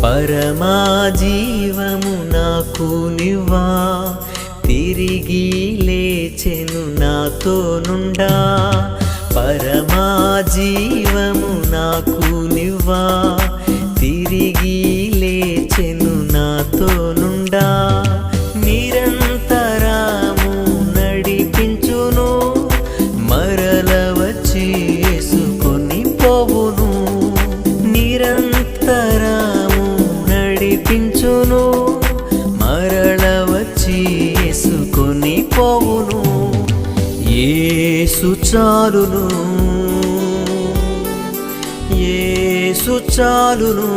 పరమా జీవము నాకు నివ్వా, తిరిగి లేచెను నాతో నుండా. పరమా జీవము నాకు నివ్వా, తిరిగి లేచెను నాతో నుండా. నిరంతరము నడిపించును, మరల వచ్చి యేసుకొని పోవును. నిరంతరము నడిపించును, మరల వచ్చి యేసుకొని పోవును. యేసు చాలును, యేసు చాలును.